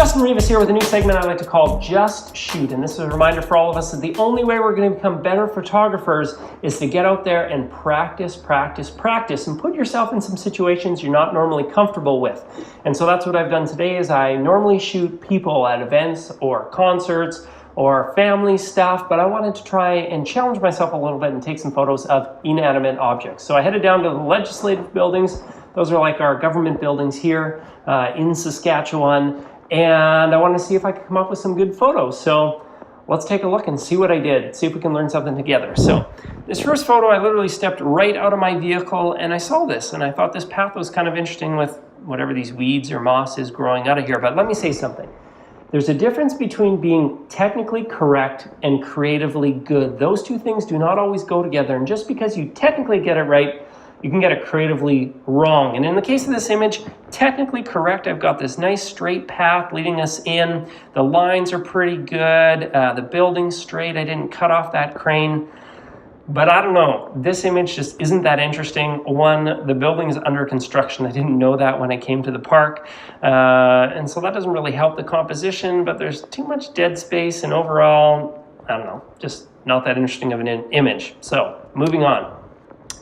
Justin Rivas here with a new segment I like to call Just Shoot. And this is a reminder for all of us that the only way we're going to become better photographers is to get out there and practice, and put yourself in some situations you're not normally comfortable with. And so that's what I've done today is I normally shoot people at events or concerts or family stuff, but I wanted to try and challenge myself a little bit and take some photos of inanimate objects. So I headed down to the legislative buildings. Those are like our government buildings here in Saskatchewan. And I wanted to see if I could come up with some good photos. So let's take a look and see what I did, see if we can learn something together. So this first photo, I literally stepped right out of my vehicle and I saw this and I thought this path was kind of interesting with whatever these weeds or moss is growing out of here. But let me say something. There's a difference between being technically correct and creatively good. Those two things do not always go together. And just because you technically get it right, you can get it creatively wrong. And in the case of this image, technically correct. I've got this nice straight path leading us in. The lines are pretty good. The building's straight. I didn't cut off that crane. But I don't know, this image just isn't that interesting. One, the building is under construction. I didn't know that when I came to the park. And so that doesn't really help the composition, but there's too much dead space and overall, I don't know, just not that interesting of an image. So moving on.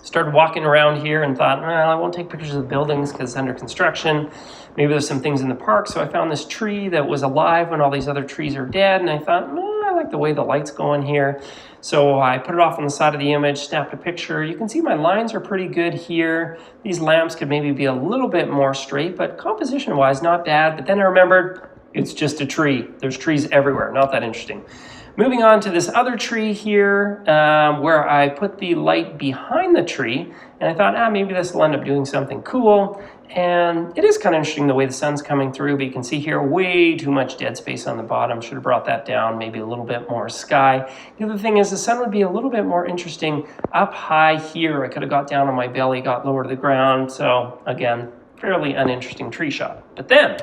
Started walking around here and thought, well, I won't take pictures of the buildings because it's under construction. Maybe there's some things in the park. So I found this tree that was alive when all these other trees are dead. And I thought, I like the way the light's going here. So I put it off on the side of the image, snapped a picture. You can see my lines are pretty good here. These lamps could maybe be a little bit more straight, but composition-wise, not bad. But then I remembered it's just a tree. There's trees everywhere, not that interesting. Moving on to this other tree here where I put the light behind the tree and I thought, maybe this will end up doing something cool. And it is kind of interesting the way the sun's coming through, but you can see here way too much dead space on the bottom. Should have brought that down, maybe a little bit more sky. The other thing is the sun would be a little bit more interesting up high here. I could have got down on my belly, got lower to the ground. So again, fairly uninteresting tree shot. But then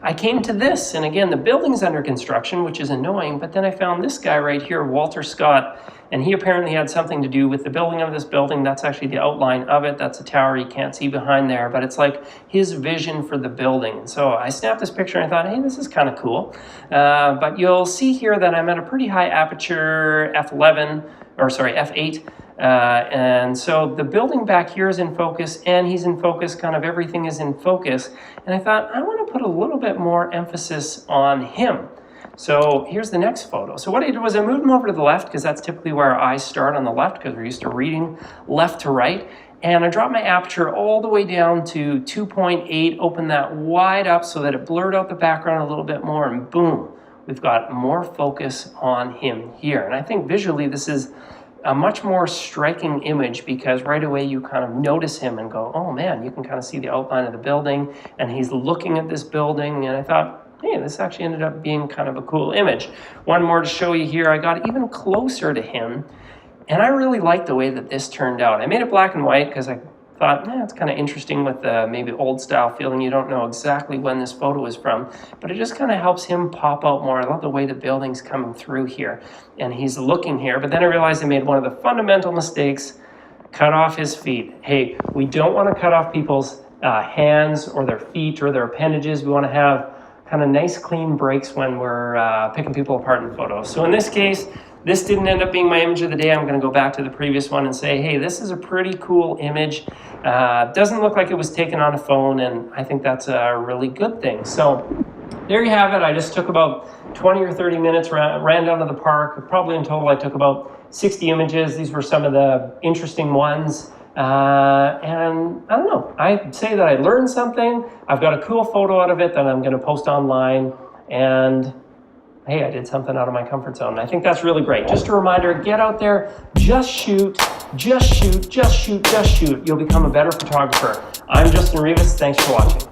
I came to this, and again, the building's under construction, which is annoying, but then I found this guy right here, Walter Scott, and he apparently had something to do with the building of this building. That's actually the outline of it. That's a tower you can't see behind there, but it's like his vision for the building. And so I snapped this picture and I thought, hey, this is kind of cool. But you'll see here that I'm at a pretty high aperture, f8. And so the building back here is in focus and he's in focus, kind of everything is in focus. And I thought, I want to put a little bit more emphasis on him. So here's the next photo. So what I did was I moved him over to the left because that's typically where our eyes start, on the left, because we're used to reading left to right. And I dropped my aperture all the way down to 2.8, opened that wide up so that it blurred out the background a little bit more, and boom, we've got more focus on him here. And I think visually this is a much more striking image because right away you kind of notice him and go, oh man, you can kind of see the outline of the building and he's looking at this building. And I thought, hey, this actually ended up being kind of a cool image. One more to show you here. I got even closer to him and I really like the way that this turned out. I made it black and white because I thought, it's kind of interesting with the maybe old style feeling. You don't know exactly when this photo is from, but it just kind of helps him pop out more. I love the way the building's coming through here and he's looking here. But then I realized I made one of the fundamental mistakes, cut off his feet. Hey, we don't want to cut off people's hands or their feet or their appendages. We want to have kind of nice clean breaks when we're picking people apart in photos. So in this case, this didn't end up being my image of the day. I'm going to go back to the previous one and say, hey, this is a pretty cool image. Doesn't look like it was taken on a phone, and I think that's a really good thing. So there you have it. I just took about 20 or 30 minutes, ran down to the park. Probably in total I took about 60 images. These were some of the interesting ones. And I don't know, I'd say that I learned something. I've got a cool photo out of it that I'm going to post online, and hey, I did something out of my comfort zone. I think that's really great. Just a reminder, get out there, just shoot, just shoot, just shoot, just shoot. You'll become a better photographer. I'm Justin Rivas. Thanks for watching.